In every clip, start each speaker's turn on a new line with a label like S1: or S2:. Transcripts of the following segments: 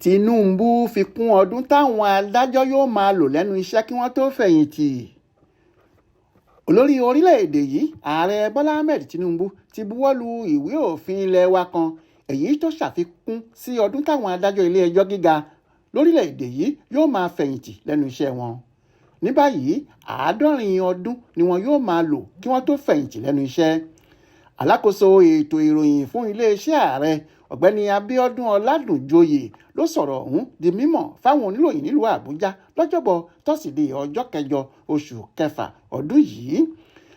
S1: Tinubu fi kún ọdún táwọn adájọ́ yóò máa lò lẹ́nu iṣẹ́ kí wọ́n tó fẹ̀yìntì. Olórí orílẹ̀-èdè yìí, Ààrẹ Bọ́lá Ahmed Tinubu ti buwọ́lu ìwé òfin ilé wa kan èyí tó ṣàfikún sí ọdún táwọn adájọ́ ilé ẹjọ́ gíga lórílẹ̀-èdè yìí yóò máa fẹ̀yìntì lẹ́nu iṣẹ́ wọn. Ní báyìí, 70 ọdún ni wọn yóò máa lò kí wọ́n tó fẹ̀yìntì lẹ́nu iṣẹ́. Alákòóso ètò ìròyìn fún iléeṣẹ́ ààrẹ ọ̀gbẹ́ni Abíọ́dún Ọládùnjoyè ló sọ̀rọ̀ ọ̀hún di mímọ̀ fáwọn oníròyìn nílùú Àbújá lọ́jọ́bọ̀ tọ́sídẹ̀ẹ́ ọjọ́ 8 oṣù kẹfà ọdún yìí.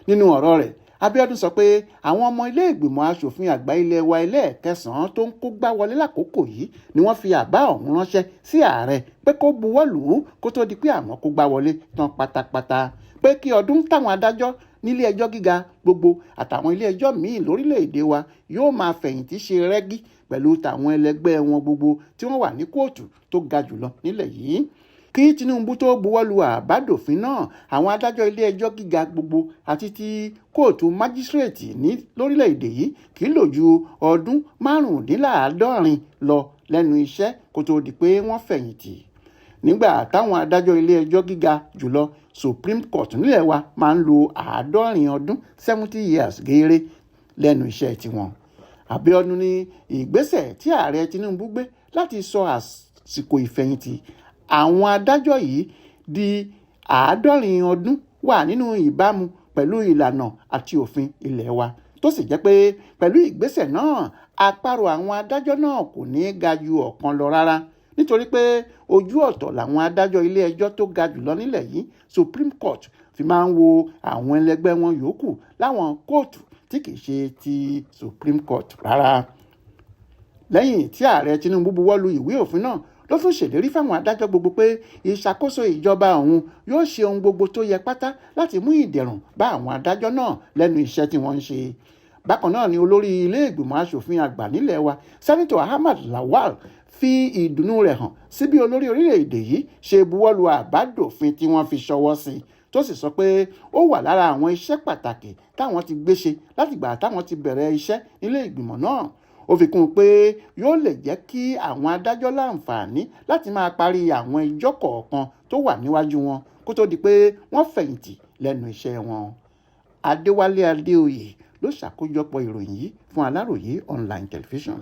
S1: Nínú ọ̀rọ̀ rẹ̀, Abíọ́dún sọ pé àwọn ọmọ ilé ìgbìmọ̀ aṣòfin àgbà ilé wa ẹlẹ́ẹ̀kẹsàn-án tó ń kó gbá wọlé lákòókò yìí ni wọ́n fi àbá ọ̀hún ránṣẹ́ sí ààrẹ pé kó buwọ́lù ú kó tó di pé àwọn kó gbá wọlé tán pátápátá, pé kí ọdún táwọn adájọ́ nílé ẹjọ́ gíga gbogbo àtàwọn ilé ẹjọ́ míì lórílẹ̀‐èdè wa yóò máa fẹ̀yìntì ṣe rẹ́gí pẹ̀lú tàwọn ẹlẹgbẹ́ wọn gbogbo tí wọ́n wà ní kóòtù tó ga jùlọ nílẹ̀ yìí. Kí Tinubu tó buwọ́lu àbádòfin náà, àwọn adájọ́ ilé ẹjọ́ gíga gbogbo àti ti kóòtù májísírèètì ní lórílẹ̀‐èdè yìí kì í lò ju ọdún 75 lọ lẹ́nu iṣẹ́ kó tó di pé wọ́n fẹ̀yìntì. Nígbà táwọn adájọ́ ilé ẹjọ́ gíga jùlọ Supreme Court nílẹ̀ wa máa ń lo 70 ọdún 70 years gééré lẹ́nu iṣẹ́ tiwọn. Abíọ́dún ní ìgbésẹ̀ tí ààrẹ Tinubu gbé láti sọ àsìkò ìfẹ̀yìntì àwọn adájọ́ yìí di 70 ọdún wà nínú ìbámu pẹ̀lú ìlànà àti òfin ilẹ̀ wa, tó sì jẹ́ pé pẹ̀lú ìgbésẹ̀ náà àparò àwọn adájọ́ náà kò ní ga ju ọ̀kan lọ rárá, nítorí pé ojú ọ̀tọ̀ làwọn adájọ́ ilé ẹjọ́ tó ga jùlọ nílẹ̀ yìí Supreme Court fi máa ń wo àwọn ẹlẹgbẹ́ wọn yòókù láwọn kóòtù tí kìí ṣe ti Supreme Court rárá. Lẹ́yìn tí ààrẹ Tinubu buwọ́lu ìwé òfin náà ló tún ṣèlérí fáwọn adájọ́ gbogbo pé ìṣàkóso ìjọba òun yóò ṣe ohun gbogbo tó yẹ pátá láti mú ìdẹ̀rùn bá àwọn adájọ́ náà lẹ́nu iṣẹ́ tí wọ́n ń ṣe. Bákan náà ni olórí ilé ìgbìmọ̀ aṣòfin àgbà nílẹ̀ wa Sẹ́nitọ̀ Ahmad Lawal fi ìdùnnú rẹ̀ hàn sí bí olórí orílẹ̀-èdè yìí ṣe buwọ́lu àbádòfin tí wọ́n fi ṣọwọ́ sí, tó sì sọ pé ó wà lára àwọn iṣẹ́ pàtàkì táwọn ti gbé ṣe látìgbà táwọn ti bẹ̀rẹ̀ iṣẹ́ nílé ìgbìmọ̀ náà. Ó fi kún un pé yóò lè jẹ́ kí àwọn adájọ́ láǹfààní láti máa parí àwọn ẹjọ́ kọ̀ọ̀kan tó wà níwájú wọn kó tó di pé wọ́n fẹ̀yìntì lẹ́nu iṣẹ́ wọn. Adéwálé Adéoyè ló ṣàkójọpọ̀ ìròyìn yìí fún Aláròyé online television.